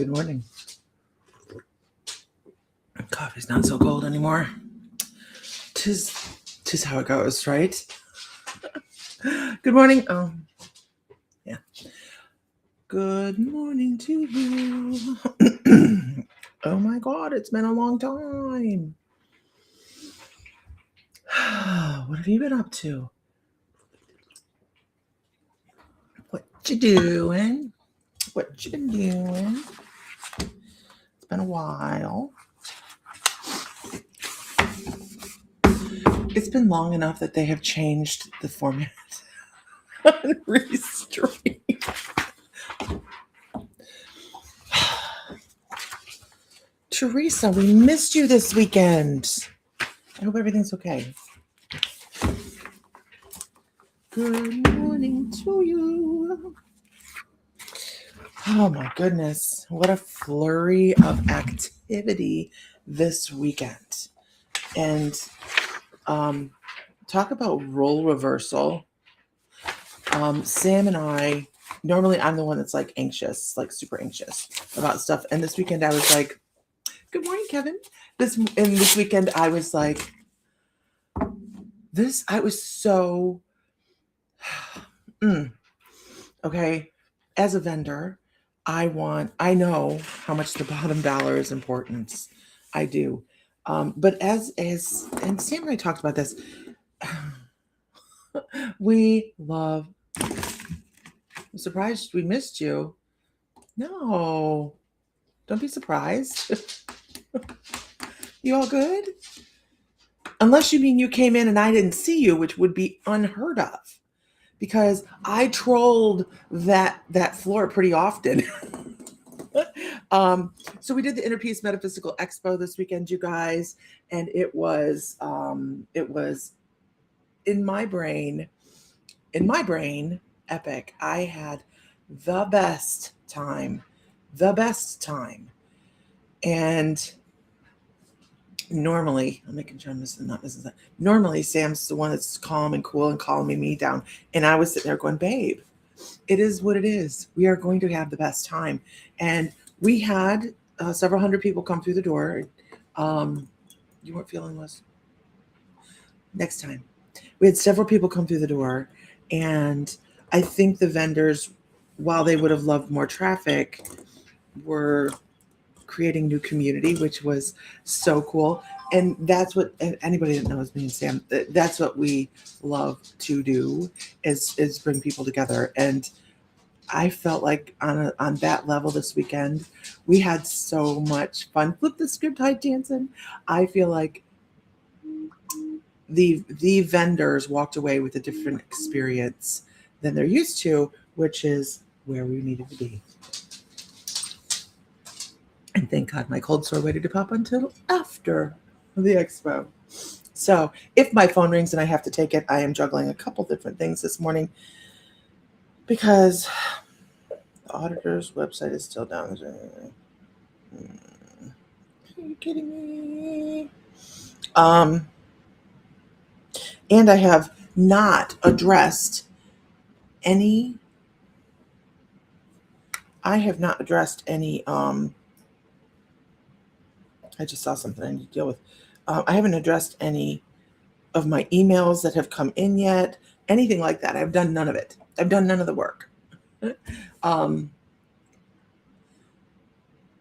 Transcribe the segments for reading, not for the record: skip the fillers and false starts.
Good morning. Coffee's not so cold anymore. Tis how it goes, right? Good morning. Oh, yeah. Good morning to you. Oh my God, it's been a long time. What have you been up to? What you doing? What you been doing? It's been a while. It's been long enough that they have changed the format on Restream. Teresa, we missed you this weekend. I hope everything's okay. Good morning to you. Oh my goodness. What a flurry of activity this weekend. And talk about role reversal. Sam and I, normally I'm the one that's like anxious, like super anxious about stuff. And this weekend I was like, good morning, Kevin. This weekend I was like, I was so, okay, as a vendor, I know how much the bottom dollar is important. I do. But as and Sam and I talked about this, we love, I'm surprised we missed you. No, don't be surprised. You all good? Unless you mean you came in and I didn't see you, which would be unheard of. Because I trolled that floor pretty often. So we did the Inner Peace Metaphysical Expo this weekend, you guys, and it was in my brain epic. I had the best time, and normally, I'm making sure I'm not missing that. Normally, Sam's the one that's calm and cool and calming me down. And I was sitting there going, babe, it is what it is. We are going to have the best time. And we had several hundred people come through the door. You weren't feeling this? Next time. We had several people come through the door. And I think the vendors, while they would have loved more traffic, were creating new community, which was so cool. And that's what anybody that knows me and Sam, that's what we love to do is bring people together. And I felt like on that level this weekend, we had so much fun. Flip the script, hi Jansen. I feel like the vendors walked away with a different experience than they're used to, which is where we needed to be. And thank God my cold sore waited to pop until after the expo. So if my phone rings and I have to take it, I am juggling a couple different things this morning because the auditor's website is still down. Are you kidding me? And I have not addressed any. I just saw something I need to deal with. I haven't addressed any of my emails that have come in yet, anything like that. I've done none of it. I've done none of the work.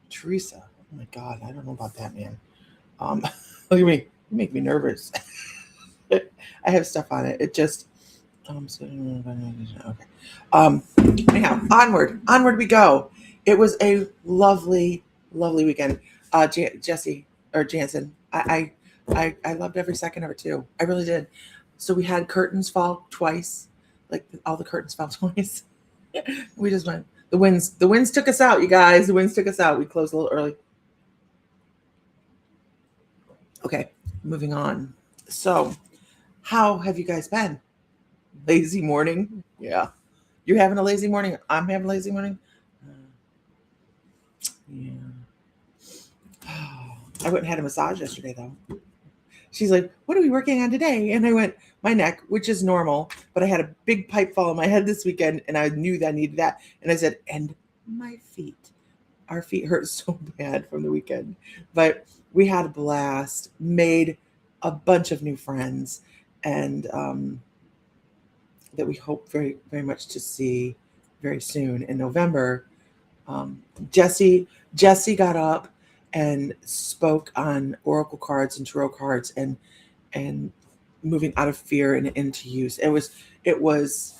Teresa, oh my God, I don't know about that, man. Look at me, you make me nervous. I have stuff on it. It just, okay. Anyhow, onward we go. It was a lovely weekend. Jesse or Jansen, I loved every second of it too. I really did. So we had curtains fall twice, like all the curtains fell twice. We just went. The winds took us out, you guys. The winds took us out. We closed a little early. Okay, moving on. So, how have you guys been? Lazy morning? Yeah. You're having a lazy morning? I'm having a lazy morning? Yeah. I went and had a massage yesterday, though. She's like, what are we working on today? And I went, my neck, which is normal, but I had a big pipe fall on my head this weekend, and I knew that I needed that. And I said, and my feet. Our feet hurt so bad from the weekend, but we had a blast, made a bunch of new friends, and that we hope very, very much to see very soon in November. Um, Jesse Jesse got up and spoke on oracle cards and tarot cards and moving out of fear and into use. It was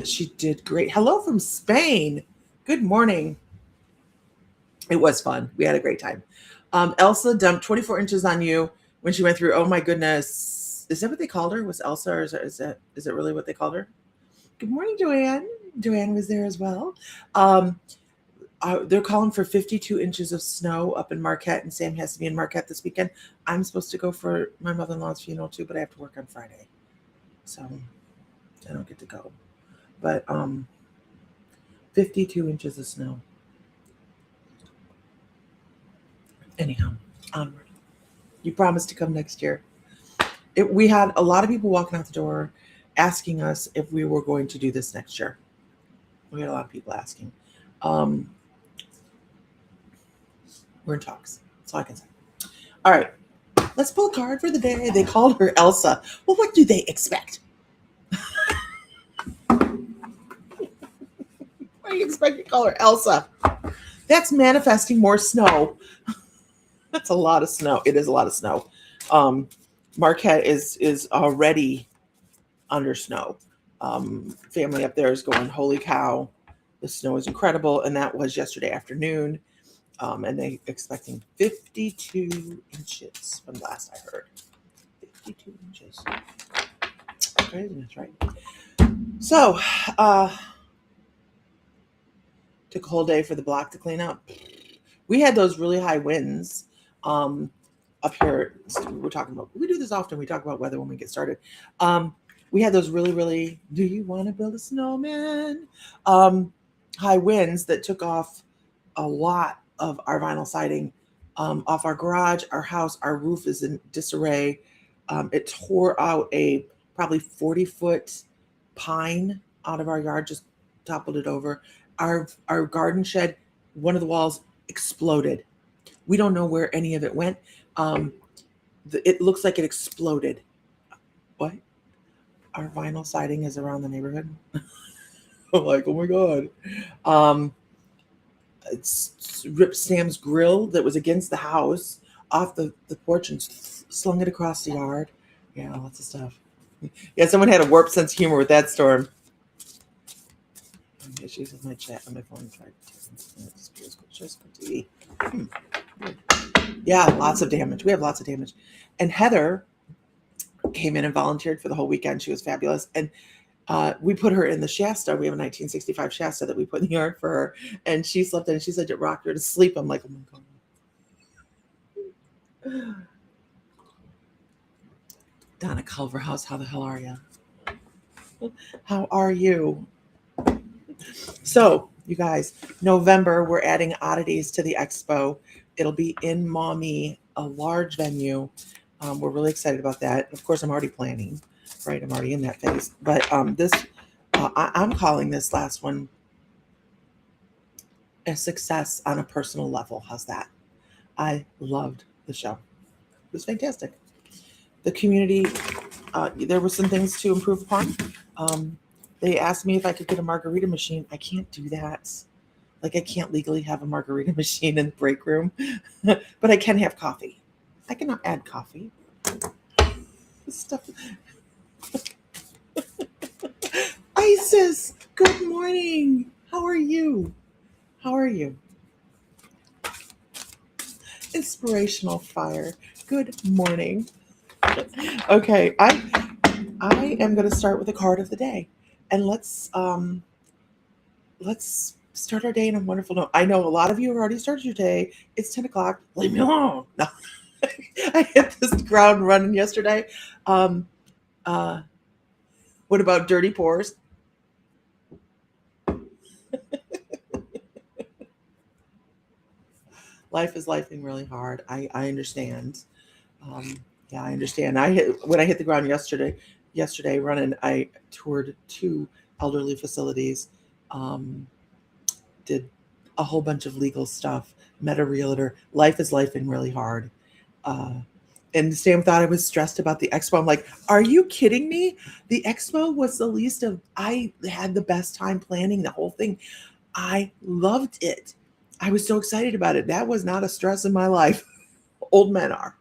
she did great. Hello from Spain. Good morning. It was fun. We had a great time. Elsa dumped 24 inches on you when she went through. Oh my goodness. Is that what they called her? Was Elsa, or is it really what they called her? Good morning, Joanne. Joanne was there as well. Um, they're calling for 52 inches of snow up in Marquette, and Sam has to be in Marquette this weekend. I'm supposed to go for my mother-in-law's funeral too, but I have to work on Friday, so I don't get to go. But 52 inches of snow. Anyhow, onward. You promised to come next year. We had a lot of people walking out the door asking us if we were going to do this next year. We had a lot of people asking. Um, we're in talks. That's all I can say. All right, let's pull a card for the day. They called her Elsa. Well, what do they expect? Why do you expect to call her Elsa? That's manifesting more snow. That's a lot of snow. It is a lot of snow. Marquette is already under snow. Family up there is going, holy cow, the snow is incredible. And that was yesterday afternoon. And they expecting 52 inches from last I heard. 52 inches. Craziness, right? So, took a whole day for the block to clean up. We had those really high winds up here. We're talking about, we do this often. We talk about weather when we get started. We had those really, really, do you want to build a snowman? High winds that took off a lot of our vinyl siding off our garage, our house. Our roof is in disarray. It tore out a probably 40-foot pine out of our yard, just toppled it over. Our garden shed, one of the walls exploded. We don't know where any of it went. It looks like it exploded. What? Our vinyl siding is around the neighborhood. I'm like, oh my God. It's ripped Sam's grill that was against the house off the porch and slung it across the yard. Yeah, lots of stuff. Yeah, someone had a warped sense of humor with that storm. Issues with my chat on my phone. Just TV. Yeah, lots of damage. We have lots of damage. And Heather came in and volunteered for the whole weekend. She was fabulous. And we put her in the Shasta. We have a 1965 Shasta that we put in the yard for her. And she slept in and she said it rocked her to sleep. I'm like, oh my God. Donna Culverhouse, how the hell are you? How are you? So, you guys, November, we're adding oddities to the expo. It'll be in Maumee, a large venue. We're really excited about that. Of course, I'm already planning, right? I'm already in that phase. But I'm calling this last one a success on a personal level. How's that? I loved the show. It was fantastic. The community, there were some things to improve upon. They asked me if I could get a margarita machine. I can't do that. Like, I can't legally have a margarita machine in the break room, but I can have coffee. I cannot add coffee. This stuff. Isis, good morning. How are you? How are you? Inspirational fire. Good morning. Okay, I am going to start with a card of the day. And let's start our day in a wonderful note. I know a lot of you have already started your day. It's 10 o'clock. Leave me alone. No. I hit this ground running yesterday. What about dirty pores? Life is lifing really hard. I understand. Yeah, I understand. When I hit the ground yesterday running, I toured 2 elderly facilities, did a whole bunch of legal stuff, met a realtor. Life is life and really hard. And Sam thought I was stressed about the expo. I'm like, are you kidding me? The expo was the least of, I had the best time planning the whole thing. I loved it. I was so excited about it. That was not a stress in my life. Old men are.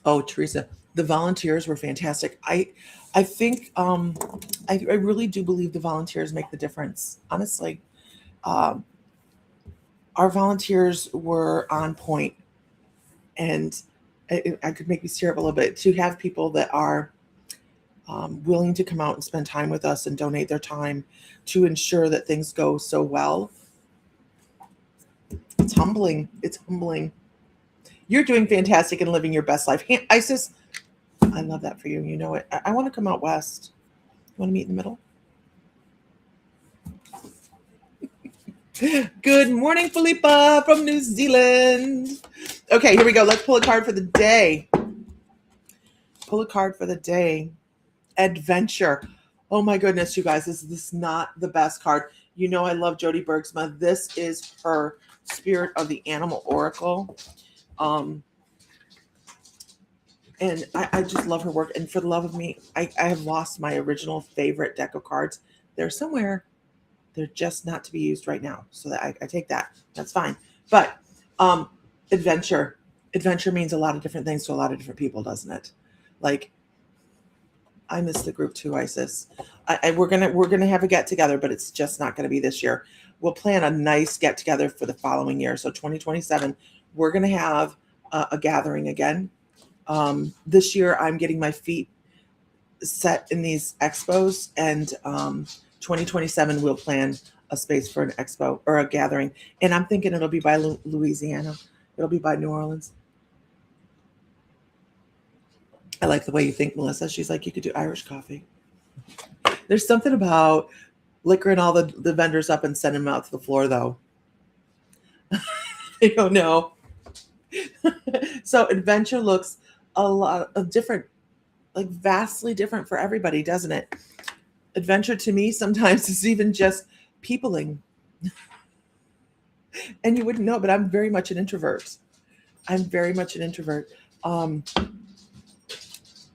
Oh, Teresa, the volunteers were fantastic. I think I really do believe the volunteers make the difference. Honestly, um, our volunteers were on point, and I could make me tear up a little bit to have people that are willing to come out and spend time with us and donate their time to ensure that things go so well. It's humbling. It's humbling. You're doing fantastic and living your best life. Isis, I love that for you. You know it. I want to come out west. You want to meet in the middle? Good morning, Philippa from New Zealand. Okay, here we go. Let's pull a card for the day. Pull a card for the day. Adventure. Oh my goodness, you guys, this is not the best card. You know I love Jody Bergsma. This is her Spirit of the Animal Oracle. And I just love her work. And for the love of me, I have lost my original favorite deck of cards. They're somewhere. They're just not to be used right now. So that I take that. That's fine. But adventure. Adventure means a lot of different things to a lot of different people, doesn't it? Like, I miss the group too, Isis. We're gonna have a get together, but it's just not gonna be this year. We'll plan a nice get together for the following year. So 2027, we're gonna have a gathering again. This year, I'm getting my feet set in these expos, and 2027 we'll plan a space for an expo or a gathering. And I'm thinking it'll be by Louisiana. It'll be by New Orleans. I like the way you think, Melissa. She's like, you could do Irish coffee. There's something about liquoring all the vendors up and sending them out to the floor, though. I don't know. So adventure looks a lot of different, like vastly different for everybody, doesn't it? Adventure to me sometimes is even just peopling. And you wouldn't know, but I'm very much an introvert. I'm very much an introvert.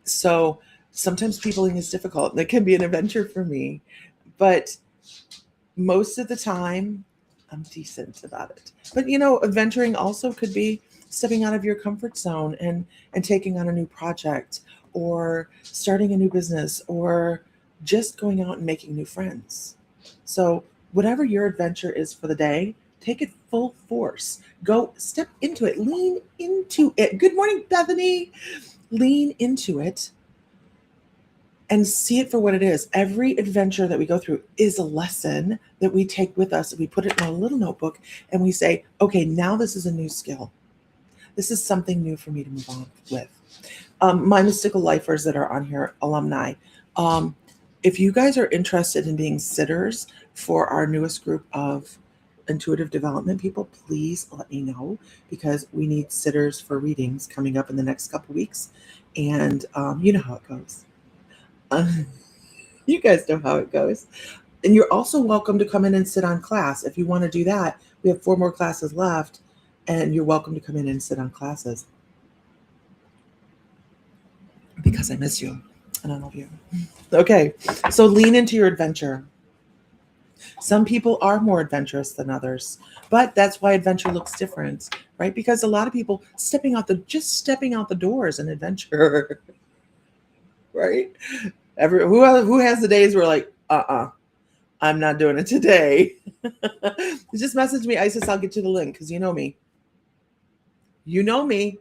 So sometimes peopling is difficult. That can be an adventure for me. But most of the time, I'm decent about it. But, you know, adventuring also could be stepping out of your comfort zone and taking on a new project or starting a new business or just going out and making new friends. So whatever your adventure is for the day, take it full force. Go step into it. Lean into it. Good morning, Bethany. Lean into it and see it for what it is. Every adventure that we go through is a lesson that we take with us. We put it in a little notebook and we say, okay, now this is a new skill. This is something new for me to move on with. My mystical lifers that are on here, alumni, if you guys are interested in being sitters for our newest group of intuitive development people, please let me know, because we need sitters for readings coming up in the next couple weeks. And you know how it goes. You guys know how it goes. And you're also welcome to come in and sit on class. If you want to do that, we have 4 more classes left, and you're welcome to come in and sit on classes. Because I miss you and I love you. Okay, so lean into your adventure. Some people are more adventurous than others, but that's why adventure looks different, right? Because a lot of people stepping out the door is an adventure, right? Who has the days where like, I'm not doing it today. Just message me, Isis. I'll get you the link because you know me. You know me.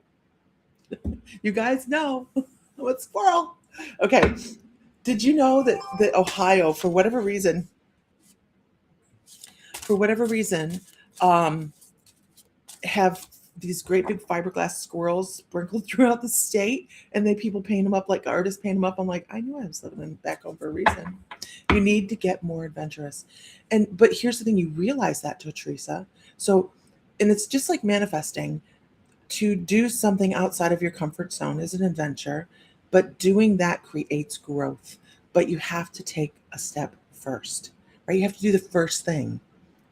You guys know. What squirrel? Okay. Did you know that Ohio, for whatever reason, have these great big fiberglass squirrels sprinkled throughout the state, and people paint them up like artists paint them up. I'm like, I knew I was living back home for a reason. You need to get more adventurous. But here's the thing, you realize that, Teresa. So, and it's just like manifesting. To do something outside of your comfort zone is an adventure, but doing that creates growth. But you have to take a step first, right? You have to do the first thing.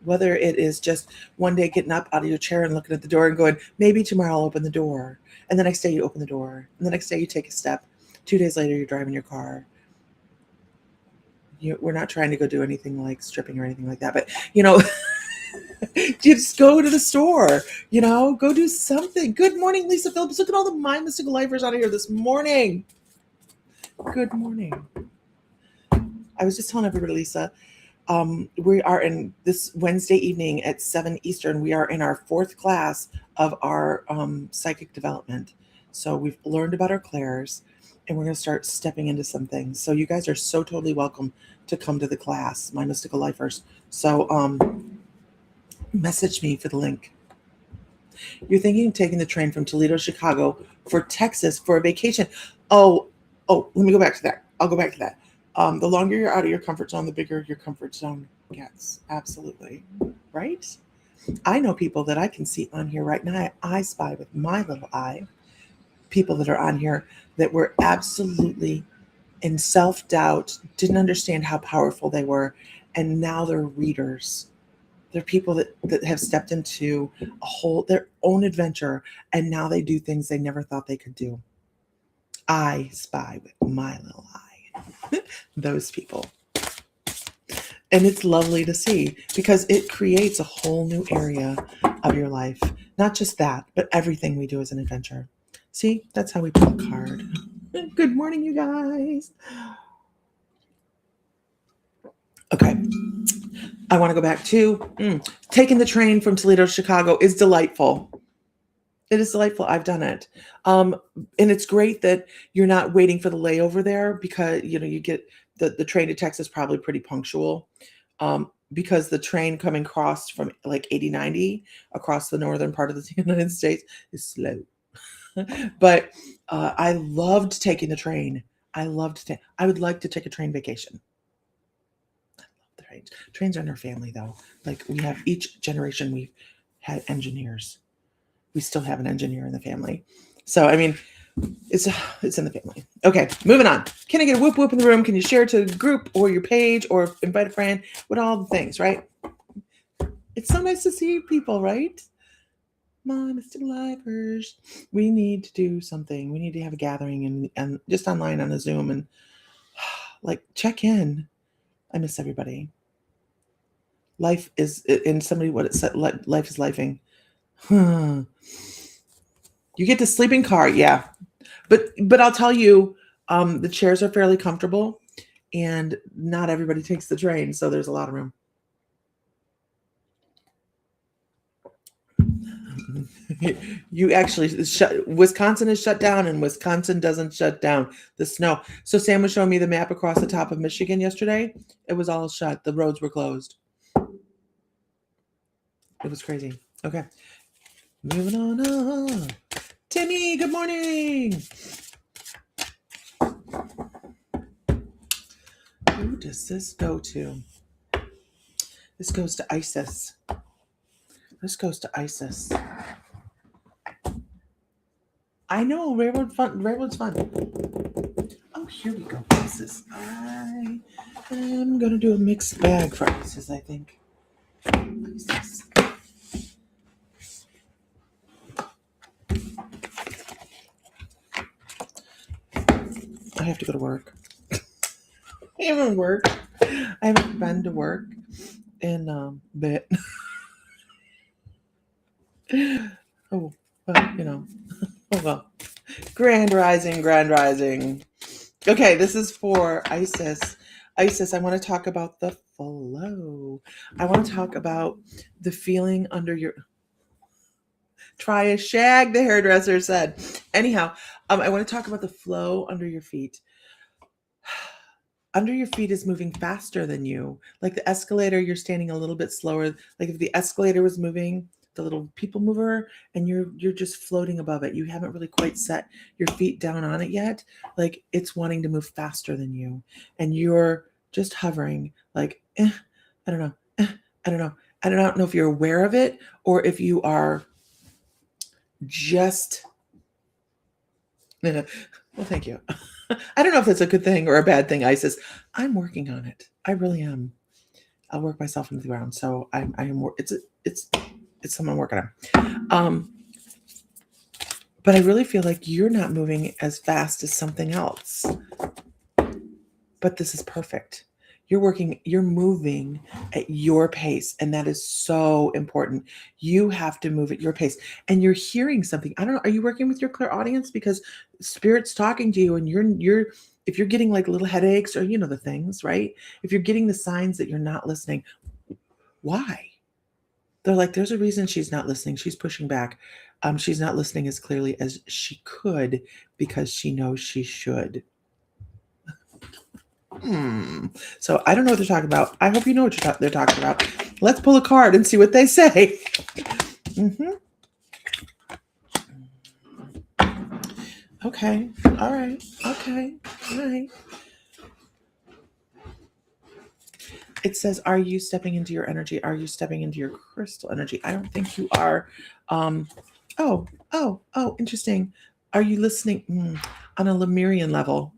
Whether it is just one day getting up out of your chair and looking at the door and going, maybe tomorrow I'll open the door. And the next day you open the door. And the next day you take a step. 2 days later, you're driving your car. We're not trying to go do anything like stripping or anything like that. But, you just go to the store, go do something. Good morning, Lisa Phillips. Look at all the My Mystical Lifers out of here this morning. Good morning. I was just telling everybody, Lisa, we are in this Wednesday evening at 7 Eastern. We are in our 4th class of our psychic development. So we've learned about our clairs, and we're going to start stepping into some things. So you guys are so totally welcome to come to the class, My Mystical Lifers. So message me for the link. You're thinking of taking the train from Toledo, Chicago for Texas for a vacation. Oh, let me go back to that. I'll go back to that. The longer you're out of your comfort zone, the bigger your comfort zone gets. Absolutely. Right? I know people that I can see on here right now. I spy with my little eye. People that are on here that were absolutely in self-doubt, didn't understand how powerful they were, and now they're readers. They're people that have stepped into their own adventure, and now they do things they never thought they could do. I spy with my little eye. Those people. And it's lovely to see because it creates a whole new area of your life. Not just that, but everything we do is an adventure. See, that's how we pull a card. Good morning, you guys. Okay. I want to go back to taking the train from Toledo to Chicago is delightful. It is delightful. I've done it. And it's great that you're not waiting for the layover there because, you get the train to Texas probably pretty punctual because the train coming across from like 80-90 across the northern part of the United States is slow. But I loved taking the train. I would like to take a train vacation. I love the trains. Trains are in our family, though. Like we have each generation, we've had engineers. We still have an engineer in the family. So, I mean, it's in the family. Okay, moving on. Can I get a whoop whoop in the room? Can you share it to the group or your page or invite a friend with all the things, right? It's so nice to see people, right? My Mystical Lifers. We need to do something. We need to have a gathering and just online on a Zoom and like check in. I miss everybody. Life is, and somebody what it said, life is lifing. You get to sleep in car, yeah. But I'll tell you, the chairs are fairly comfortable, and not everybody takes the train, so there's a lot of room. You actually Wisconsin is shut down, and Wisconsin doesn't shut down. The snow. So Sam was showing me the map across the top of Michigan yesterday. It was all shut. The roads were closed. It was crazy. Okay. Moving on. Timmy, good morning. Who does this go to? This goes to Isis. I know, Railroad's fun. Oh, here we go, Isis. I am going to do a mixed bag for Isis, I think. Isis. I have to go to work. I haven't been to work in a bit. Oh, well, Oh, well. Grand rising. Okay, this is for Isis. Isis, I want to talk about the flow. I want to talk about the feeling under your... Try a shag, the hairdresser said. Anyhow, I want to talk about the flow under your feet. Under your feet is moving faster than you. Like the escalator, you're standing a little bit slower. Like if the escalator was moving, the little people mover, and you're just floating above it. You haven't really quite set your feet down on it yet. Like it's wanting to move faster than you. And you're just hovering like, I don't know. I don't know. I don't know if you're aware of it or if you are just Well, thank you. I don't know if that's a good thing or a bad thing, Isis. I'm working on it. I really am. I'll work myself into the ground. So I am. It's something I'm working on. But I really feel like you're not moving as fast as something else. But this is perfect. You're moving at your pace, and that is so important. You have to move at your pace, and you're hearing something. I don't know. Are you working with your clairaudience? Because Spirit's talking to you, and if you're getting like little headaches or the things, right? If you're getting the signs that you're not listening, why? They're like, there's a reason she's not listening. She's pushing back. She's not listening as clearly as she could because she knows she should. So I don't know what they're talking about. I hope you know what they're talking about. Let's pull a card and see what they say. Okay. All right. Okay. All right. It says, are you stepping into your energy? Are you stepping into your crystal energy? I don't think you are. Oh, interesting. Are you listening on a Lemurian level?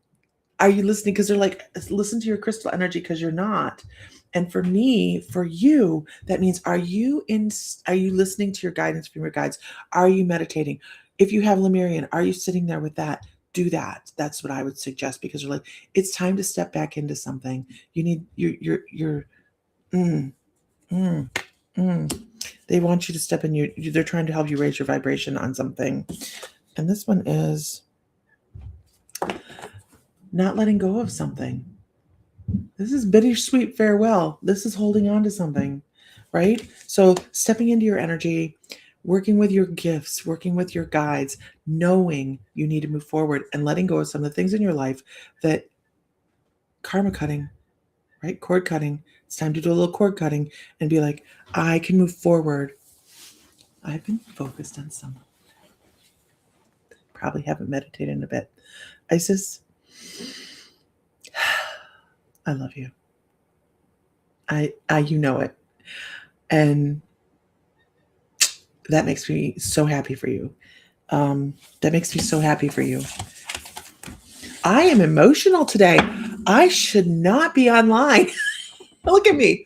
Are you listening? Because they're like, listen to your crystal energy because you're not. And for me, for you, that means are you listening to your guidance from your guides? Are you meditating? If you have Lemurian, are you sitting there with that? Do that. That's what I would suggest because you're like, it's time to step back into something. You need you're mm, mm, mm. They want you to step in they're trying to help you raise your vibration on something. And this one is not letting go of something. This is bittersweet farewell. This is holding on to something, right? So stepping into your energy, working with your gifts, working with your guides, knowing you need to move forward and letting go of some of the things in your life that karma cutting, right? Cord cutting. It's time to do a little cord cutting and be like, I can move forward. I've been focused on someone. Probably haven't meditated in a bit. Isis, I love you. I you know it. And that makes me so happy for you. That makes me so happy for you. I am emotional today. I should not be online. Look at me.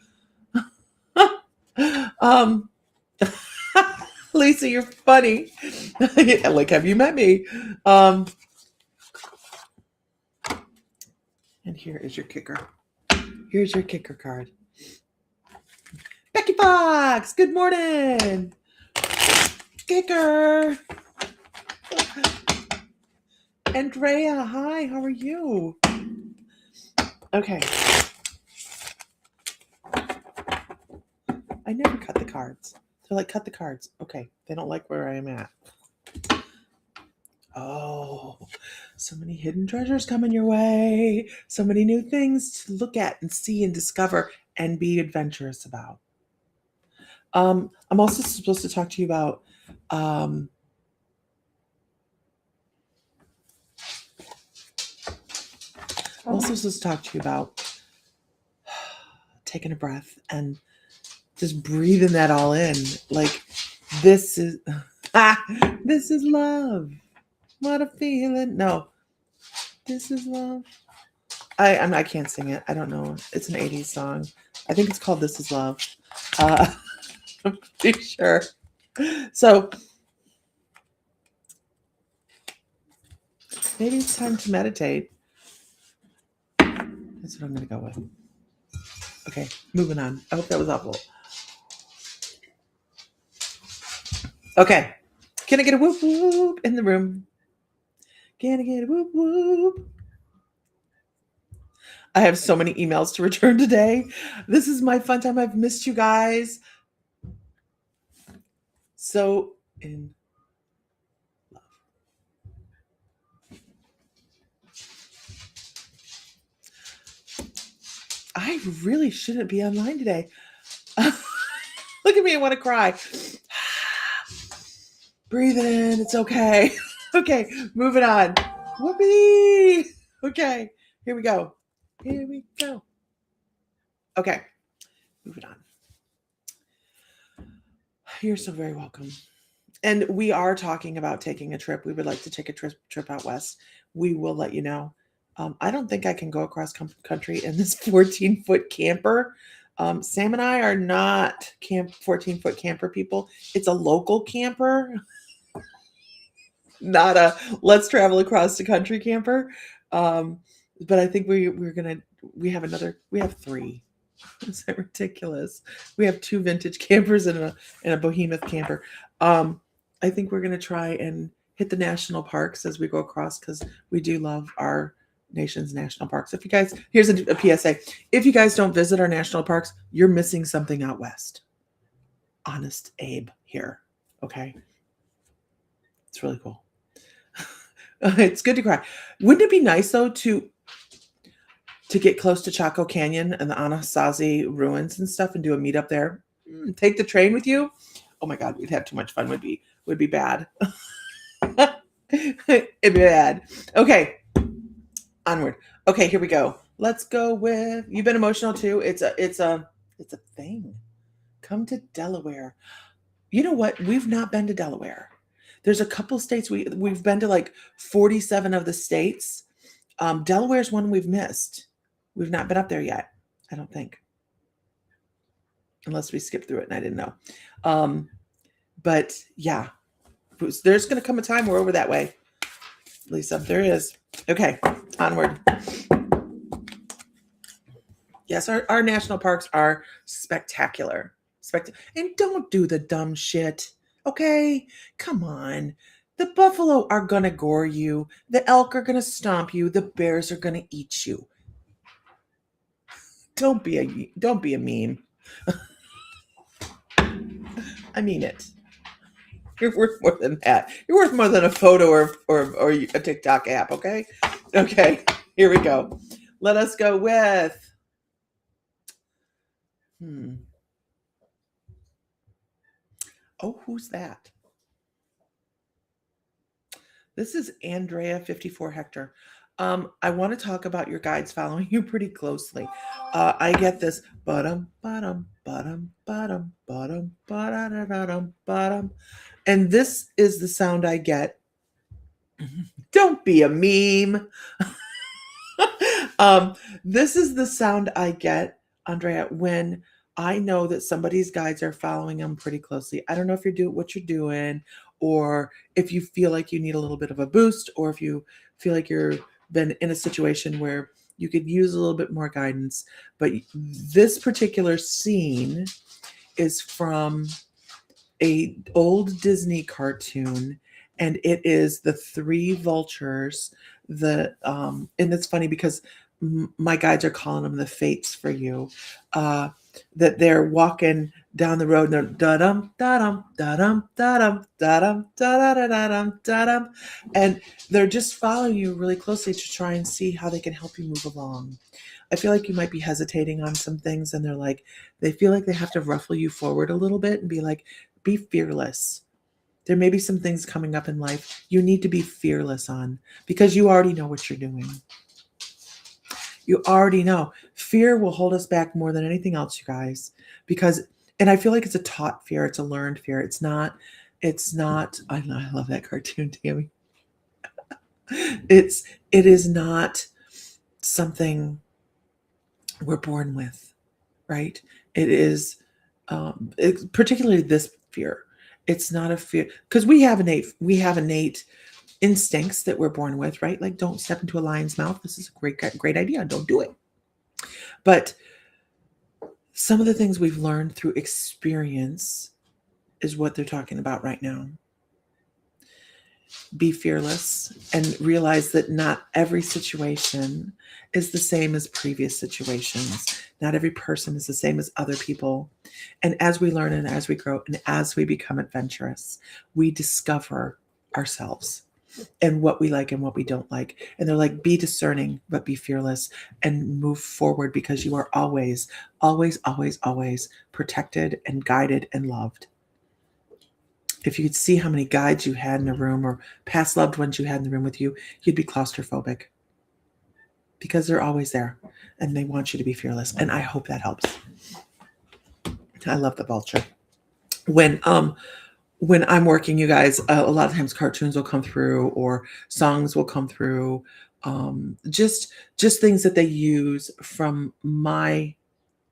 Lisa, you're funny. Like, have you met me? And here is your kicker. Here's your kicker card. Becky Fox, good morning. Kicker. Andrea, hi, how are you? Okay. I never cut the cards. They're like, cut the cards. Okay, they don't like where I am at. Oh, so many hidden treasures coming your way. So many new things to look at and see and discover and be adventurous about. I'm also supposed to talk to you about I'm also supposed to talk to you about taking a breath and just breathing that all in. Like, this is this is love. What a feeling. No, this is love. I can't sing it. I don't know. It's an 80s song. I think it's called This Is Love. I'm pretty sure. So maybe it's time to meditate. That's what I'm going to go with. Okay, moving on. I hope that was helpful. Okay. Can I get a whoop whoop in the room? Can I get a whoop whoop? I have so many emails to return today. This is my fun time. I've missed you guys. So in love. I really shouldn't be online today. Look at me, I want to cry. Breathe in, it's okay. Okay, moving on. Whoopee! Okay, here we go. Here we go. Okay, moving on. You're so very welcome. And we are talking about taking a trip. We would like to take a trip out west. We will let you know. I don't think I can go across country in this 14-foot camper. Sam and I are not 14-foot camper people. It's a local camper, not a let's travel across the country camper. But I think we have three. Is that ridiculous? We have 2 vintage campers and a behemoth camper. I think we're gonna try and hit the national parks as we go across because we do love our nation's national parks. If you guys, here's a PSA: if you guys don't visit our national parks, you're missing something out west. Honest Abe here. Okay, it's really cool. It's good to cry. Wouldn't it be nice though to get close to Chaco Canyon and the Anasazi ruins and stuff and do a meetup there? Take the train with you? Oh my God, we'd have too much fun. Would be bad. It'd be bad. Okay, onward. Okay, here we go. Let's go with, you've been emotional too. It's a thing. Come to Delaware. You know what? We've not been to Delaware. There's a couple states we've been to, like 47 of the states. Delaware's one we've missed. We've not been up there yet, I don't think. Unless we skipped through it and I didn't know. But yeah, there's going to come a time we're over that way. Lisa, there is. Okay, onward. Yes, our national parks are spectacular. And don't do the dumb shit. Okay, come on. The buffalo are going to gore you. The elk are going to stomp you. The bears are going to eat you. Don't be a meme. I mean it. You're worth more than that. You're worth more than a photo or a TikTok app, okay? Okay, here we go. Let us go with Oh, who's that? This is Andrea 54 Hector. I want to talk about your guides following you pretty closely. I get this bottom, bottom, bottom, bottom, bottom, bottom, bottom. And this is the sound I get. Don't be a meme. This is the sound I get, Andrea, when I know that somebody's guides are following them pretty closely. I don't know if you're doing what you're doing, or if you feel like you need a little bit of a boost, or if you feel like you're been in a situation where you could use a little bit more guidance. But this particular scene is from a old Disney cartoon, and it is the 3 vultures. And it's funny because my guides are calling them the fates for you. That they're walking down the road and they're da-dum, da-dum, da-dum, da-dum, da-dum, da-da-da-da-dum, da-dum. And they're just following you really closely to try and see how they can help you move along. I feel like you might be hesitating on some things, and they feel like they have to ruffle you forward a little bit and be like, be fearless. There may be some things coming up in life you need to be fearless on, because you already know what you're doing. You already know. Fear will hold us back more than anything else, you guys, and I feel like it's a taught fear. It's a learned fear. It's not, I love that cartoon, Tammy. It is not something we're born with, right? It is, particularly this fear. It's not a fear, because we have innate instincts that we're born with, right? Like, don't step into a lion's mouth. This is a great idea. Don't do it. But some of the things we've learned through experience is what they're talking about right now. Be fearless and realize that not every situation is the same as previous situations. Not every person is the same as other people. And as we learn and as we grow and as we become adventurous, we discover ourselves and what we like and what we don't like. And they're like, be discerning, but be fearless and move forward, because you are always, always, always, always protected and guided and loved. If you could see how many guides you had in a room, or past loved ones you had in the room with you, you'd be claustrophobic, because they're always there and they want you to be fearless. And I hope that helps. I love the vulture. When when I'm working, you guys, a lot of times cartoons will come through or songs will come through. Just things that they use from my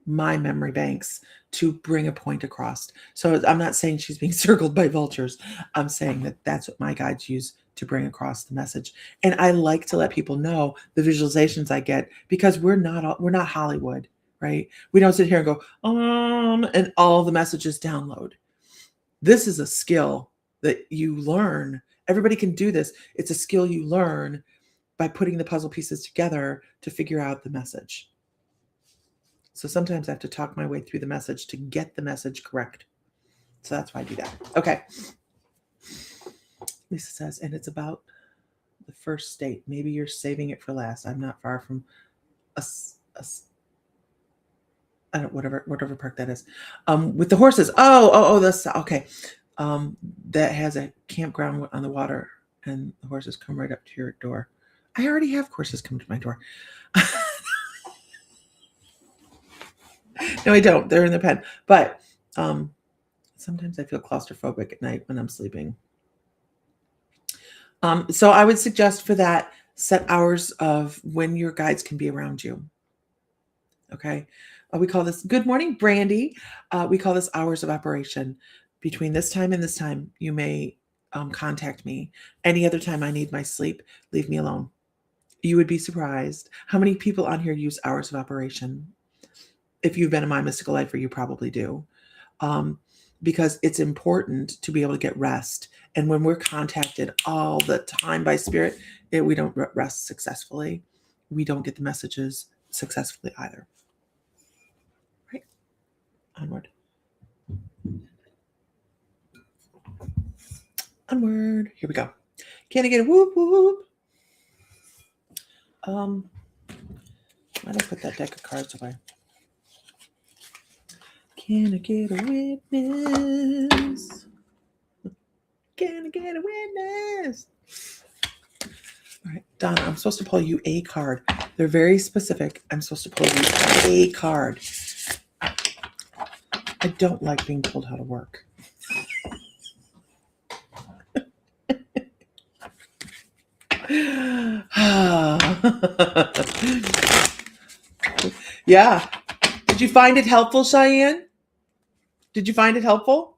memory banks to bring a point across. So I'm not saying she's being circled by vultures. I'm saying that that's what my guides use to bring across the message. And I like to let people know the visualizations I get, because we're not Hollywood, right? We don't sit here and go, and all the messages download. This is a skill that you learn. Everybody can do this. It's a skill you learn by putting the puzzle pieces together to figure out the message. So sometimes I have to talk my way through the message to get the message correct. So that's why I do that. Okay. Lisa says, and it's about the first state. Maybe you're saving it for last. I'm not far from us. I don't, whatever park that is. With the horses. Oh, that's okay. That has a campground on the water, and the horses come right up to your door. I already have horses come to my door. No, I don't. They're in the pen. But sometimes I feel claustrophobic at night when I'm sleeping. So I would suggest for that, set hours of when your guides can be around you. Okay. We call this, good morning, Brandy. We call this hours of operation. Between this time and this time, you may contact me. Any other time I need my sleep, leave me alone. You would be surprised how many people on here use hours of operation. If you've been in my mystical life, or you probably do, because it's important to be able to get rest. And when we're contacted all the time by spirit, we don't rest successfully. We don't get the messages successfully either. Right? Onward. Onward. Here we go. Can I get a whoop whoop? Why did I put that deck of cards away? Can I get a witness? Can I get a witness? All right, Donna, I'm supposed to pull you a card. They're very specific. I'm supposed to pull you a card. I don't like being told how to work. Yeah. Did you find it helpful, Cheyenne? Did you find it helpful?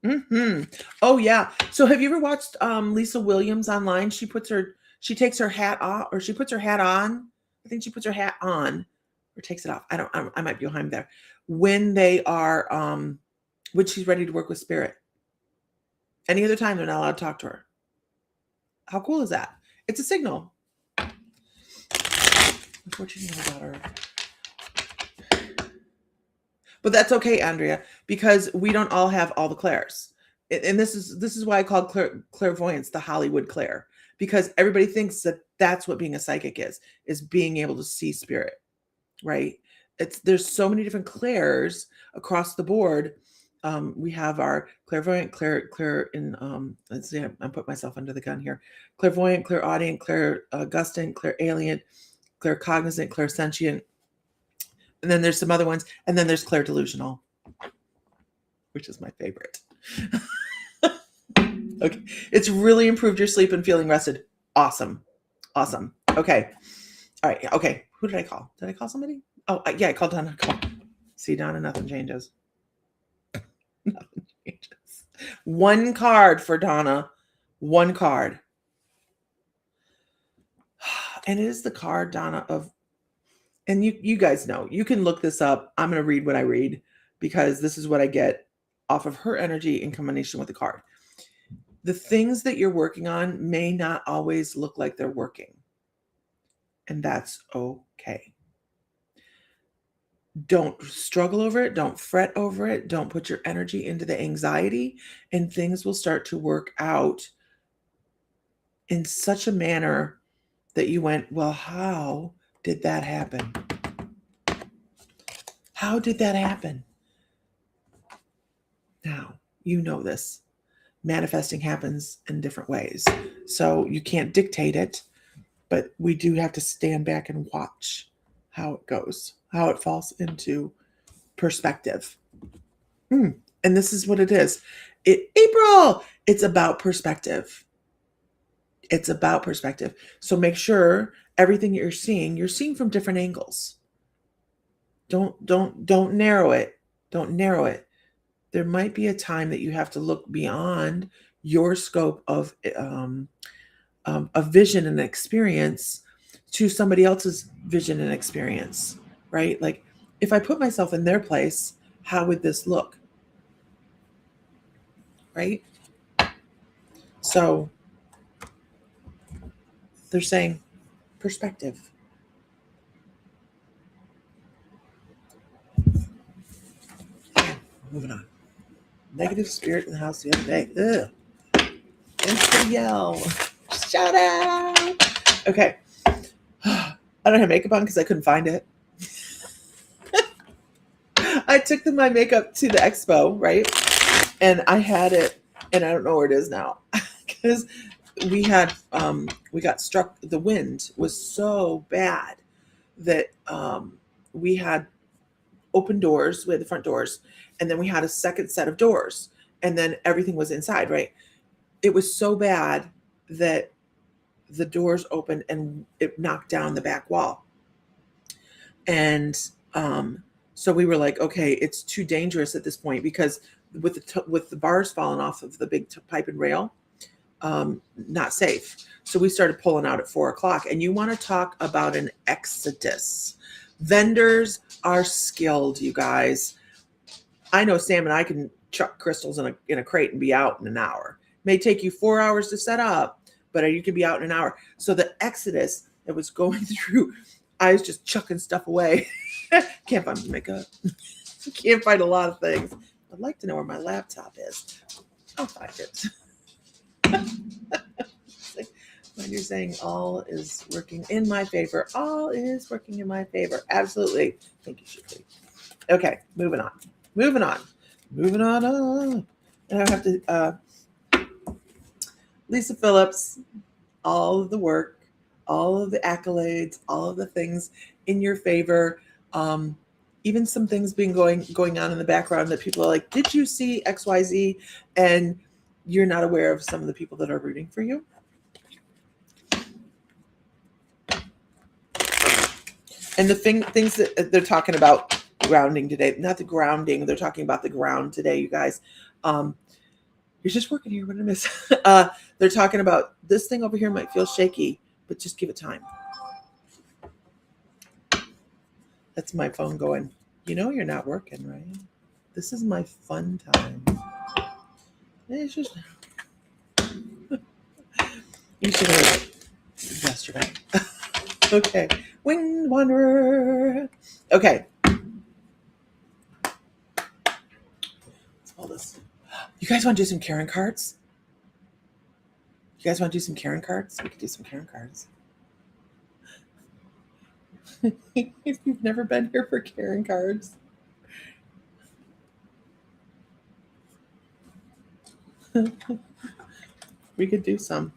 Mm-hmm. Oh yeah. So have you ever watched Lisa Williams online? She takes her hat off, or she puts her hat on. I think she puts her hat on or takes it off. I might be behind there. When they are when she's ready to work with spirit. Any other time they're not allowed to talk to her. How cool is that? It's a signal. Unfortunately about her. But that's okay, Andrea, because we don't all have all the clairs. And this is why I call clairvoyance the Hollywood clair, because everybody thinks that that's what being a psychic is being able to see spirit, right? There's so many different clairs across the board. We have our clairvoyant, clair in let's see, I put myself under the gun here. Clairvoyant, clairaudient, clairgustant, clairalient, claircognizant, clairsentient. And then there's some other ones. And then there's clairdelusional, which is my favorite. Okay. It's really improved your sleep and feeling rested. Awesome. Awesome. Okay. All right. Okay. Who did I call? Did I call somebody? Oh, yeah. I called Donna. See, Donna, nothing changes. Nothing changes. One card for Donna. One card. And it is the card, Donna, of, and you guys know, you can look this up. I'm going to read what I read, because this is what I get off of her energy in combination with the card. The things that you're working on may not always look like they're working. And that's okay. Don't struggle over it. Don't fret over it. Don't put your energy into the anxiety, and things will start to work out in such a manner that you went, well, how did that happen? How did that happen? Now, you know this. Manifesting happens in different ways. So you can't dictate it, but we do have to stand back and watch how it goes, how it falls into perspective. And this is what it is. April, it's about perspective. It's about perspective. So make sure everything you're seeing from different angles. Don't narrow it. Don't narrow it. There might be a time that you have to look beyond your scope of vision and experience to somebody else's vision and experience, right? Like, if I put myself in their place, how would this look, right? So they're saying perspective. Okay, moving on. Negative spirit in the house the other day. Ugh. Instant yell. Shout out. Okay. I don't have makeup on because I couldn't find it. I took my makeup to the expo, right? And I had it, and I don't know where it is now because we got struck. The wind was so bad that we had open doors. We had the front doors, and then we had a second set of doors, and then everything was inside, right? It was so bad that the doors opened and it knocked down the back wall. And so we were like, okay, it's too dangerous at this point because with the bars falling off of the big pipe and rail, not safe. So we started pulling out at 4:00. And you want to talk about an exodus. Vendors are skilled, you guys. I know Sam and I can chuck crystals in a crate and be out in an hour. It may take you 4 hours to set up, but you can be out in an hour. So the exodus that was going through, I was just chucking stuff away. Can't find my makeup. Can't find a lot of things. I'd like to know where my laptop is. I'll find it. When you're saying all is working in my favor, all is working in my favor. Absolutely. Thank you, Shipley. Okay, moving on. Moving on. And I have to, Lisa Phillips, all of the work, all of the accolades, all of the things in your favor. Even some things being going on in the background that people are like, did you see XYZ? And you're not aware of some of the people that are rooting for you. And the things that they're talking about grounding today, not the grounding, they're talking about the ground today, you guys. You're just working here. What did I miss? They're talking about this thing over here might feel shaky, but just give it time. That's my phone going, you're not working, right? This is my fun time. It's just, you should have heard it yesterday. Okay. Wind Wanderer. Okay. Let's pull this. You guys want to do some Karen cards? You guys want to do some Karen cards? We could do some Karen cards. If you've never been here for Karen cards. We could do some.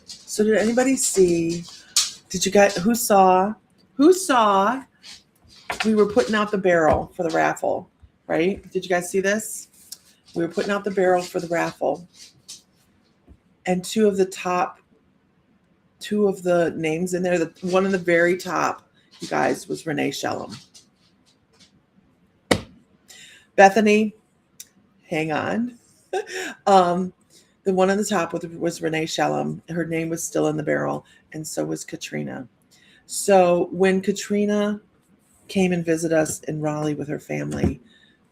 So did anybody see? Did you guys, who saw we were putting out the barrel for the raffle, right? Did you guys see this? We were putting out the barrel for the raffle. And two of the names in there, the one in the very top, you guys, was Renee Shellum. Bethany, hang on. The one on the top was Renee Shellum. Her name was still in the barrel, and so was Katrina. So when Katrina came and visited us in Raleigh with her family,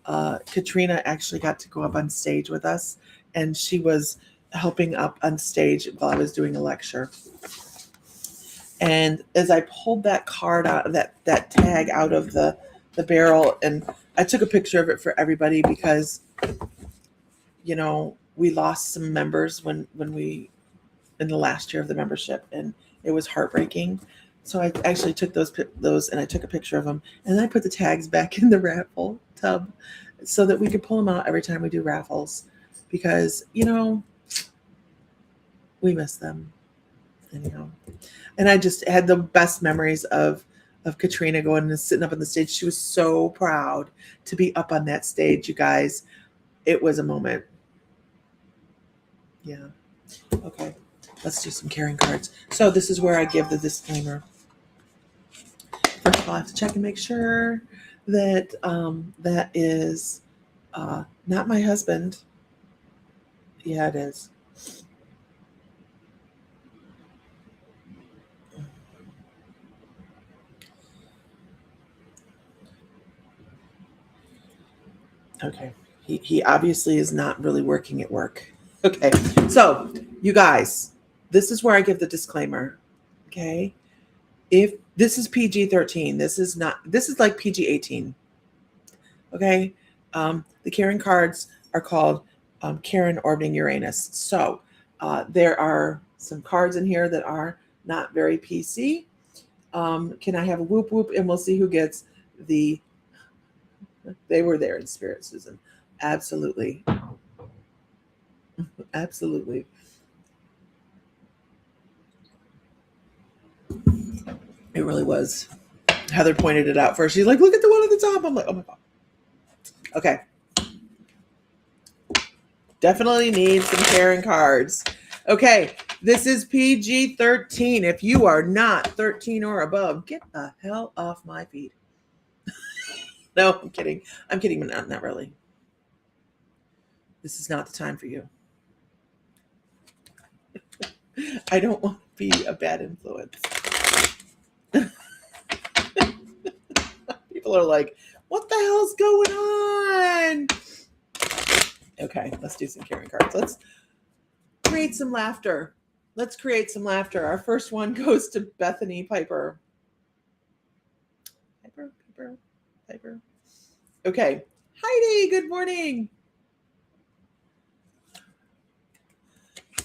Katrina actually got to go up on stage with us, and she was helping up on stage while I was doing a lecture. And as I pulled that card out, that tag out of the barrel, and I took a picture of it for everybody because, we lost some members when we, in the last year of the membership, and it was heartbreaking. So I actually took those and I took a picture of them, and then I put the tags back in the raffle tub so that we could pull them out every time we do raffles, because, we miss them anyhow. And I just had the best memories of of Katrina going and sitting up on the stage. She was so proud to be up on that stage, you guys. It was a moment. Yeah. Okay. Let's do some caring cards. So this is where I give the disclaimer. First of all, I have to check and make sure that that is not my husband. Yeah, it is. Okay. He obviously is not really working at work. Okay. So, you guys, this is where I give the disclaimer. Okay. If this is PG-13, this is like PG-18. Okay. The Karen cards are called Karen orbiting Uranus. So, there are some cards in here that are not very PC. Can I have a whoop whoop and we'll see who gets the they were there in spirit, Susan. Absolutely. Absolutely. It really was. Heather pointed it out first. She's like, look at the one at the top. I'm like, oh my God. Okay. Definitely need some Karen cards. Okay. This is PG-13. If you are not 13 or above, get the hell off my feet. No, I'm kidding. I'm kidding, but not really. This is not the time for you. I don't want to be a bad influence. People are like, what the hell's going on? Okay, let's do some Karen cards. Let's create some laughter. Let's create some laughter. Our first one goes to Bethany Piper. Piper. Okay. Heidi, good morning.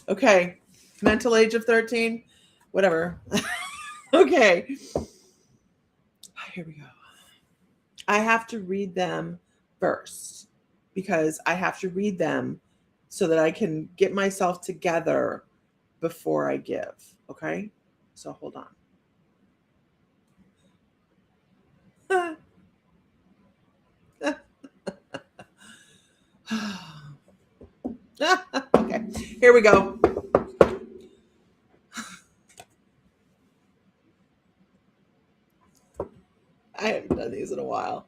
Okay. Mental age of 13. Whatever. Okay. Here we go. I have to read them first because I have to read them so that I can get myself together before I give. Okay? So hold on. Okay, here we go. I haven't done these in a while.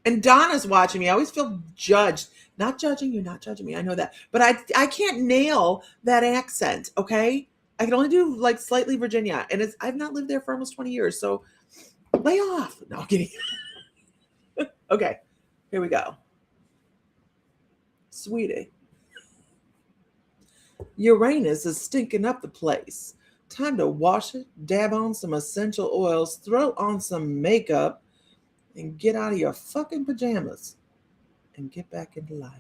And Donna's watching me. I always feel judged. Not judging you, not judging me. I know that. But I can't nail that accent, okay? I can only do like slightly Virginia. And I've not lived there for almost 20 years. So lay off. No, I'm kidding. Okay, here we go. Sweetie. Uranus is stinking up the place. Time to wash it, dab on some essential oils, throw on some makeup, and get out of your fucking pajamas and get back into life.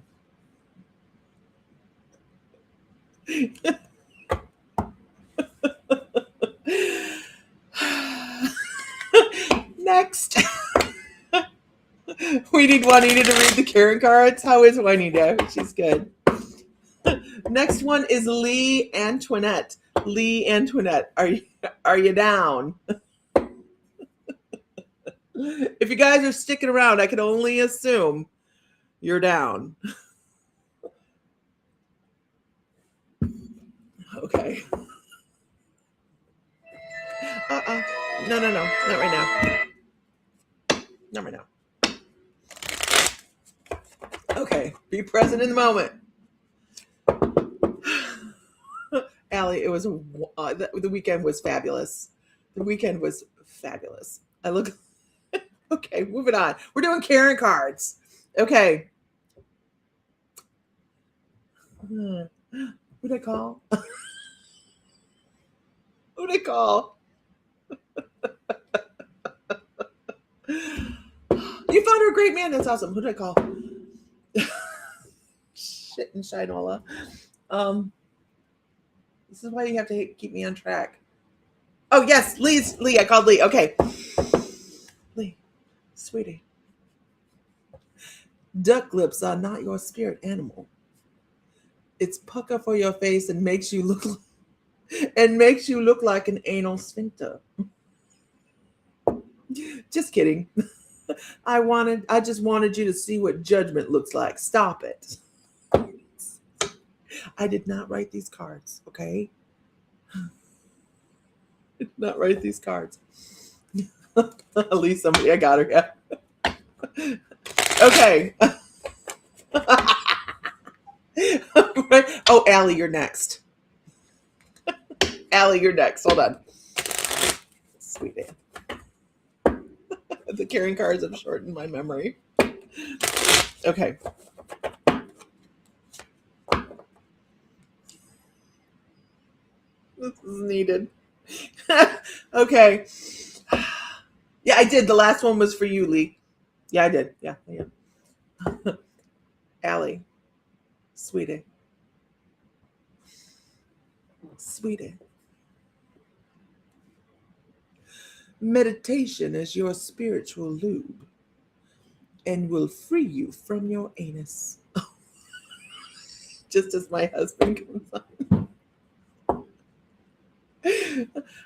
Next. We need Juanita to read the Karen cards. How is Juanita? She's good. Next one is Lee Antoinette. Lee Antoinette, are you down? If you guys are sticking around, I can only assume you're down. Okay. No, not right now. Not right now. Okay, be present in the moment. Allie, it was the weekend was fabulous. The weekend was fabulous. I look. Okay, moving on. We're doing Karen cards. Okay. Who'd I call? Who'd I call? You found her a great man. That's awesome. Who'd I call? Shit and Shinola. This is why you have to keep me on track. Oh, yes, Lee. I called Lee. Okay. Lee, sweetie. Duck lips are not your spirit animal. It's pucker for your face and makes you look like an anal sphincter. Just kidding. I just wanted you to see what judgment looks like. Stop it. I did not write these cards, okay? I did not write these cards. At least somebody, I got her. Yeah. Okay. Oh, Allie, you're next. Allie, you're next. Hold on. Sweet man. The carrying cards have shortened my memory. Okay. This is needed. Okay. Yeah, I did. The last one was for you, Lee. Yeah, I did. Yeah. Allie. Sweetie. Sweetie. Meditation is your spiritual lube and will free you from your anus. Just as my husband comes on.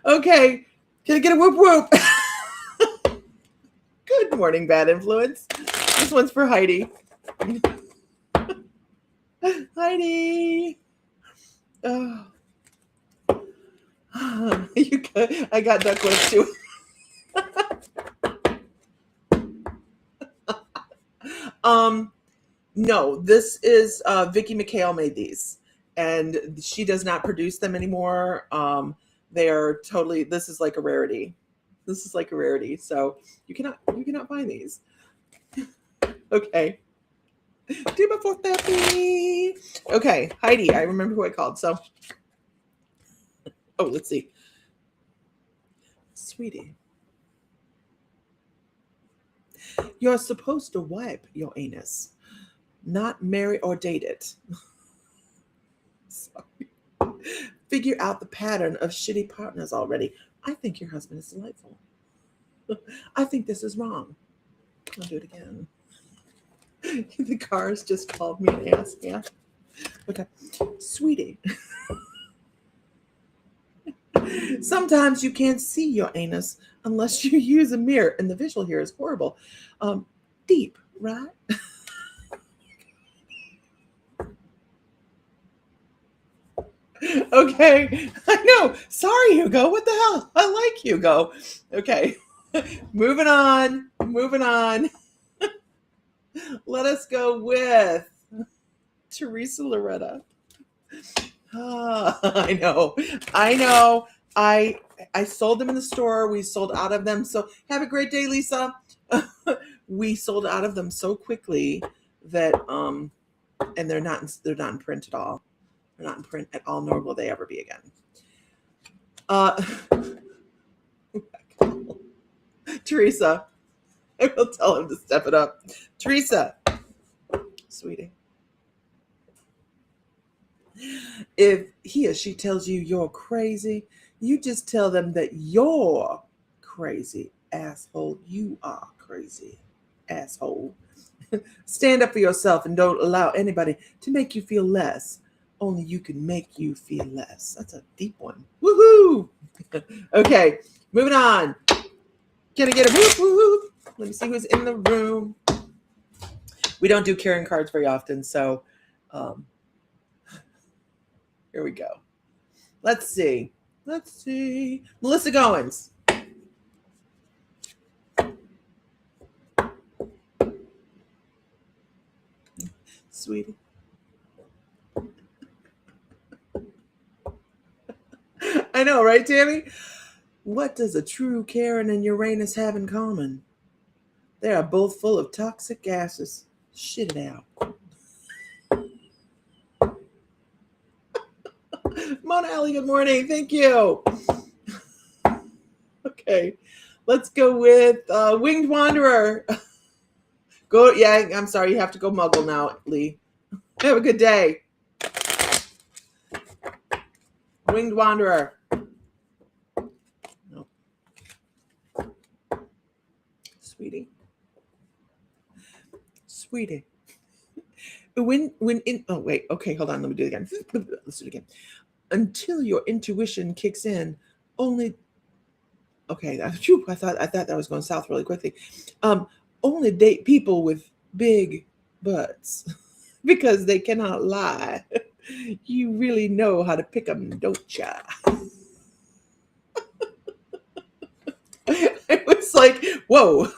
Okay. Can I get a whoop whoop? Good morning, bad influence. This one's for Heidi. Heidi. Oh. I got duck lips too. No, this is Vicky McHale made these, and she does not produce them anymore. They are totally. This is like a rarity. This is like a rarity. So you cannot find these. Okay. Do before therapy. Okay, Heidi. I remember who I called. So, oh, let's see. Sweetie, you're supposed to wipe your anus, not marry or date it. Sorry. Figure out the pattern of shitty partners already. I think your husband is delightful. I think this is wrong. I'll do it again. The cars just called me an ass. Yeah. Okay. Sweetie. Sometimes you can't see your anus unless you use a mirror, and the visual here is horrible. Deep, right? Okay. I know. Sorry, Hugo. What the hell? I like Hugo. Okay. Moving on. Let us go with Teresa Loretta. I know. I sold them in the store. We sold out of them. So have a great day, Lisa. We sold out of them so quickly that and they're not in print at all. They're not in print at all, nor will they ever be again. Teresa, I will tell him to step it up. Teresa, sweetie. If he or she tells you you're crazy, you just tell them that you're crazy, asshole. You are crazy, asshole. Stand up for yourself and don't allow anybody to make you feel less. Only you can make you feel less. That's a deep one. Woohoo! Okay, moving on. Can I get a whoop whoop? Let me see who's in the room. We don't do carrying cards very often, so here we go. Let's see. Melissa Goins. Sweetie. I know, right, Tammy? What does a true Karen and Uranus have in common? They are both full of toxic gases. Shit it out. Mona Alley, good morning. Thank you. Okay. Let's go with Winged Wanderer. Go. Yeah, I'm sorry. You have to go Muggle now, Lee. Have a good day. Winged Wanderer. No. Sweetie. When in oh wait, okay, hold on, let me do it again. Let's do it again. Until your intuition kicks in, only Okay, I thought that was going south really quickly. Only date people with big butts because they cannot lie. You really know how to pick them, don't ya? It was like, whoa,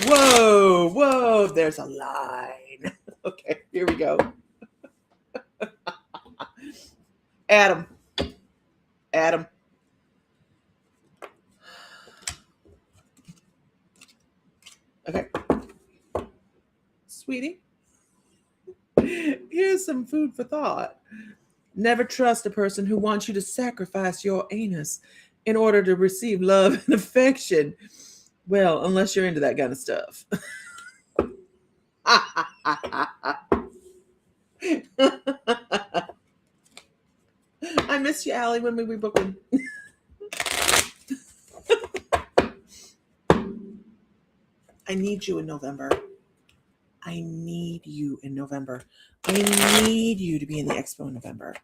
whoa, whoa. There's a line. Okay, here we go. Adam, Adam. Okay, sweetie. Here's some food for thought. Never trust a person who wants you to sacrifice your anus in order to receive love and affection. Well, unless you're into that kind of stuff. I miss you, Allie, when we rebooking. I need you in November. I need you in November. I need you to be in the expo in November.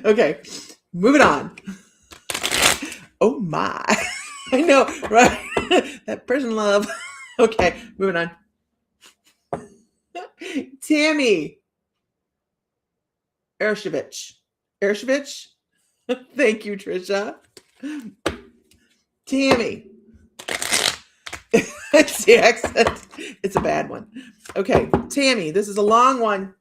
Okay, moving on. Oh my. I know, right? That person love. Okay, moving on. Tammy Ershevich. Ershevich? Thank you, Trisha. Tammy. It's the accent. It's a bad one. Okay, Tammy, this is a long one.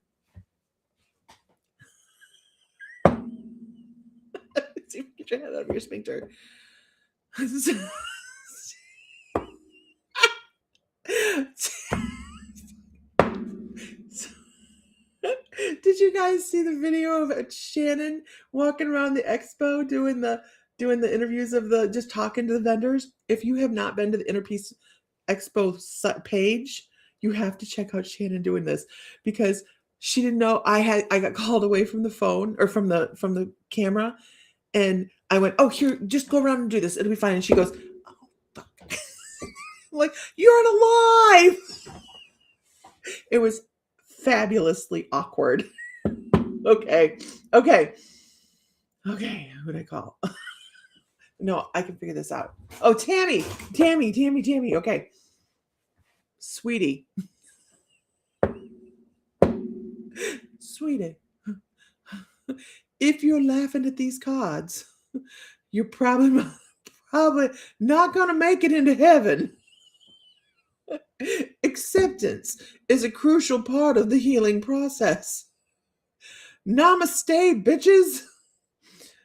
Get your head out of your sphincter. Did you guys see the video of Shannon walking around the expo doing the interviews of the just talking to the vendors? If you have not been to the Interpiece Expo page, you have to check out Shannon doing this because she didn't know I got called away from the phone or from the camera, and I went, oh, here, just go around and do this, it'll be fine. And she goes, oh fuck. Like, you're alive. It was fabulously awkward. Okay. Who'd I call? No, I can figure this out. Oh, Tammy. Okay. Sweetie. If you're laughing at these cards, you're probably not going to make it into heaven. Acceptance is a crucial part of the healing process. Namaste, bitches.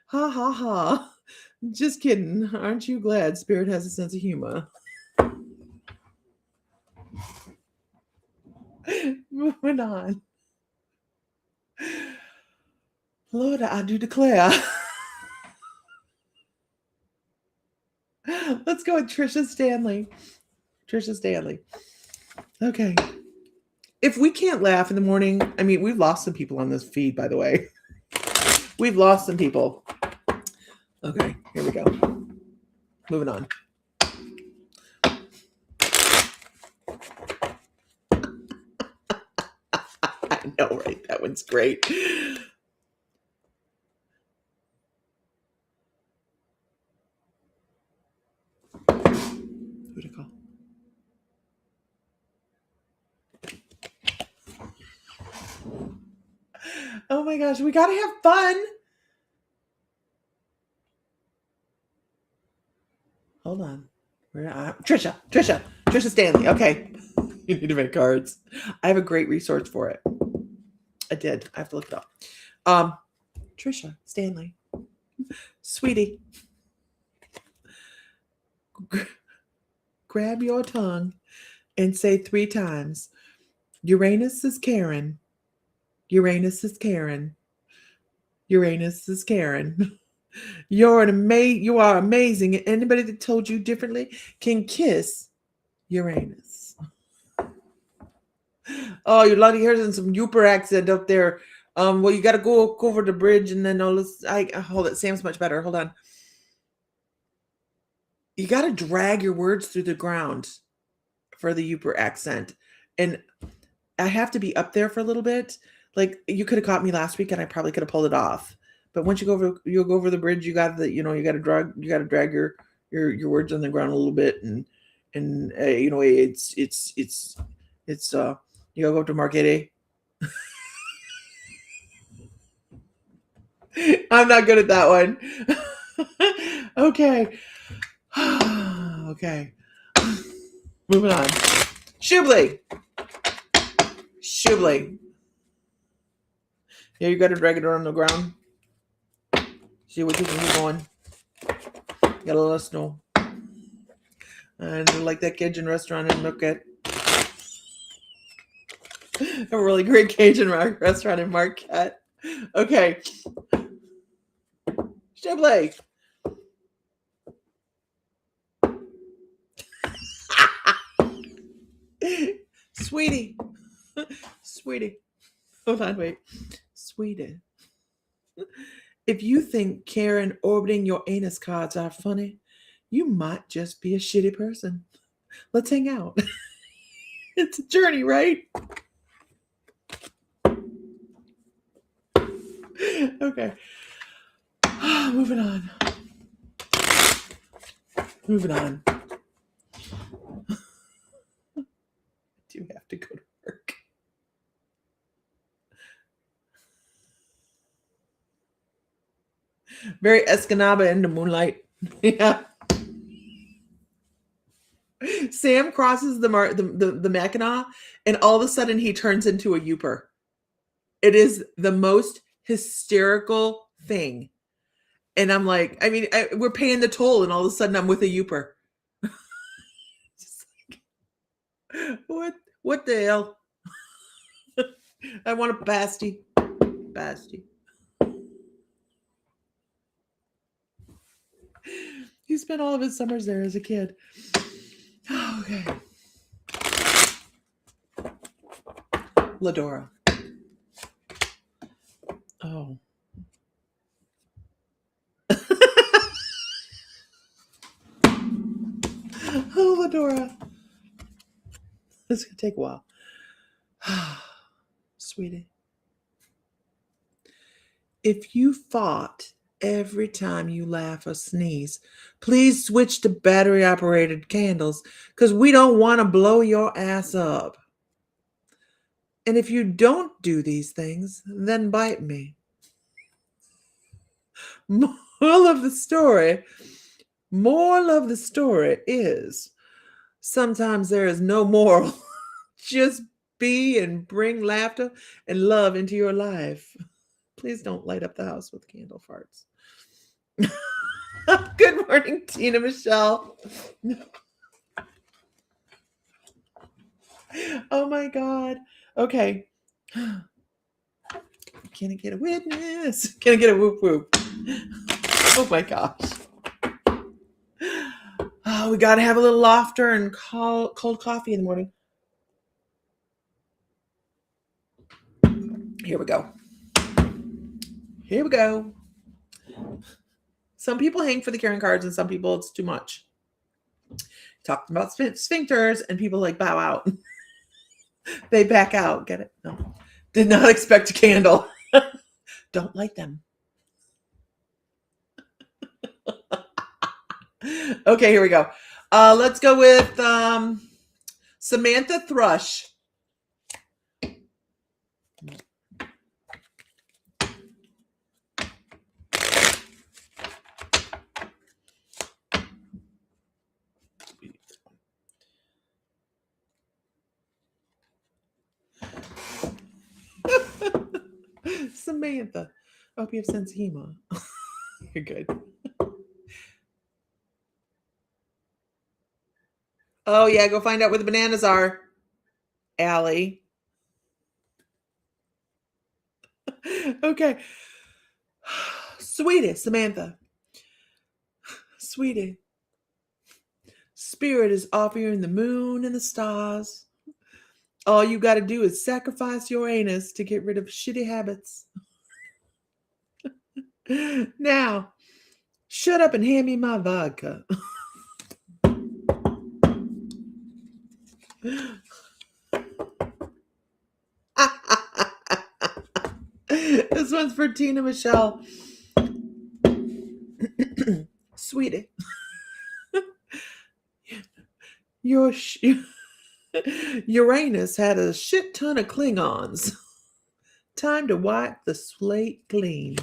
Ha ha ha. Just kidding. Aren't you glad Spirit has a sense of humor? Moving on. Lord, I do declare. Let's go with Trisha Stanley. Okay. If we can't laugh in the morning, I mean, we've lost some people on this feed, by the way. We've lost some people. Okay, here we go. Moving on. I know, right? That one's great. Who'd I call? Oh my gosh, we gotta have fun. Hold on. Trisha Stanley. Okay. You need to make cards. I have a great resource for it. I did. I have to look it up. Trisha Stanley. Sweetie. Grab your tongue and say 3 times. Uranus is Karen. Uranus is Karen. Uranus is Karen. You are amazing. And anybody that told you differently can kiss Uranus. Oh, you're lucky hearing some Uper accent up there. Well, you got to go over the bridge and then all this. Hold it. Sam's much better. Hold on. You got to drag your words through the ground for the Uper accent. And I have to be up there for a little bit. Like you could have caught me last week and I probably could have pulled it off. But once you'll go over the bridge, you got you got to drag your words on the ground a little bit, and it's you gotta go up to Marquette. I'm not good at that one. Okay. Okay. Moving on. Shibli. Yeah, you gotta drag it around the ground. See what you can keep going. You gotta let us know. And like that Cajun restaurant in Marquette. A really great Cajun restaurant in Marquette. Okay. Shibli. Sweetie. Sweetie. Hold on, wait. Sweetie. If you think Karen orbiting your anus cards are funny, you might just be a shitty person. Let's hang out. It's a journey, right? Okay. Moving on. Do you have to go to work? Very Escanaba in the moonlight. Yeah. Sam crosses the Mackinac, and all of a sudden he turns into a Youper. It is the most hysterical thing. And I'm like, I mean, we're paying the toll, and all of a sudden I'm with a Youper. Like, what the hell? I want a Basti. He spent all of his summers there as a kid. Okay. Ladora. Oh. Oh, Ladora. This is going to take a while. Sweetie. If you fart every time you laugh or sneeze, please switch to battery-operated candles because we don't want to blow your ass up. And if you don't do these things, then bite me. Moral of the story is sometimes there is no moral. Just be and bring laughter and love into your life. Please don't light up the house with candle farts. Good morning, Tina Michelle. Oh my God. Okay. Can I get a witness? Can I get a whoop whoop? Oh my gosh. Oh, we got to have a little laughter and cold coffee in the morning. Here we go. Some people hang for the Karen cards and some people it's too much. Talking about sphincters and people like bow out. They back out. Get it? No. Did not expect a candle. Don't light them. Okay, here we go. Let's go with Samantha Thrush. Samantha. I hope you have sense of humor. You're good. Oh, yeah, go find out where the bananas are, Allie. Okay. Sweetie, Samantha. Sweetie. Spirit is offering the moon and the stars. All you got to do is sacrifice your anus to get rid of shitty habits. Now, shut up and hand me my vodka. This one's for Tina Michelle. Sweetie, your Uranus had a shit ton of Klingons. Time to wipe the slate clean.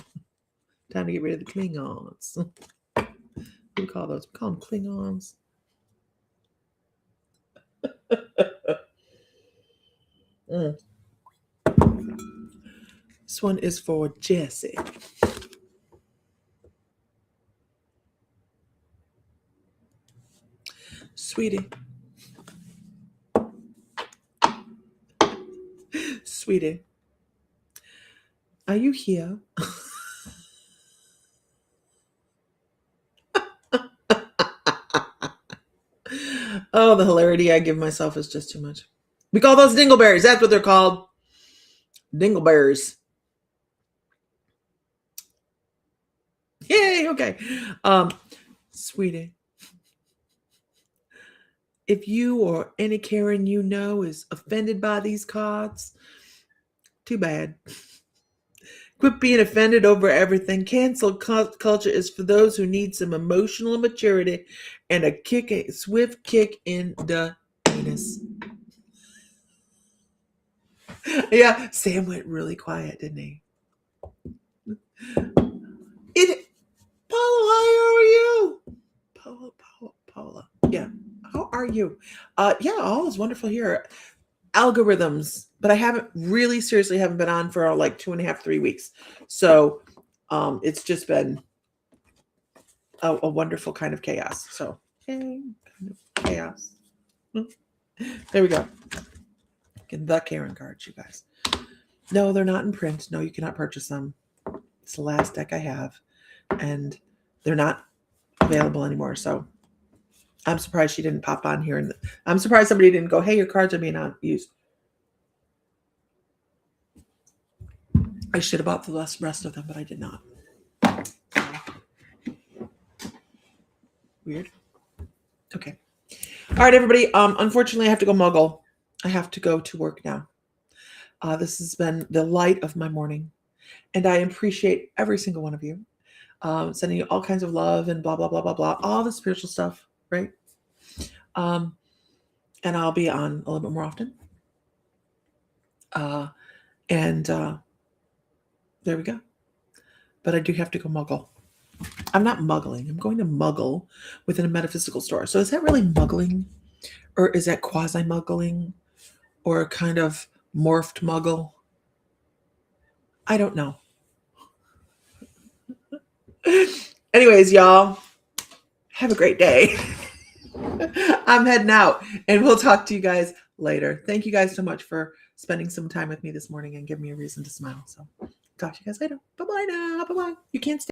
Time to get rid of the Klingons. What do we call those? We call them Klingons. This one is for Jesse. Sweetie. Sweetie. Are you here? Oh, the hilarity I give myself is just too much. We call those dingleberries. That's what they're called. Dingleberries. Yay, okay. Sweetie. If you or any Karen you know is offended by these cards, too bad. Quit being offended over everything. Cancel culture is for those who need some emotional maturity and a swift kick in the anus. Yeah, Sam went really quiet, didn't he? Paula, how are you? Paula. Yeah. How are you? Yeah, all is wonderful here. Algorithms, but I haven't been on for like 2.5, 3 weeks. So it's just been a wonderful kind of chaos. So yay, kind of chaos. There we go. The Karen cards, you guys. No, they're not in print. No, you cannot purchase them. It's the last deck I have, and they're not available anymore. So I'm surprised she didn't pop on here, and I'm surprised somebody didn't go, "Hey, your cards are being used." I should have bought the rest of them, but I did not. Weird. Okay. All right, everybody. Unfortunately, I have to go muggle. I have to go to work now. This has been the light of my morning, and I appreciate every single one of you. Sending you all kinds of love and blah, blah, blah, blah, blah. All the spiritual stuff, right? And I'll be on a little bit more often. There we go. But I do have to go muggle. I'm not muggling. I'm going to muggle within a metaphysical store. So is that really muggling? Or is that quasi-muggling? Or a kind of morphed muggle? I don't know. Anyways, y'all, have a great day. I'm heading out, and we'll talk to you guys later. Thank you guys so much for spending some time with me this morning and giving me a reason to smile. So talk to you guys later. Bye-bye now. Bye-bye. You can't stay.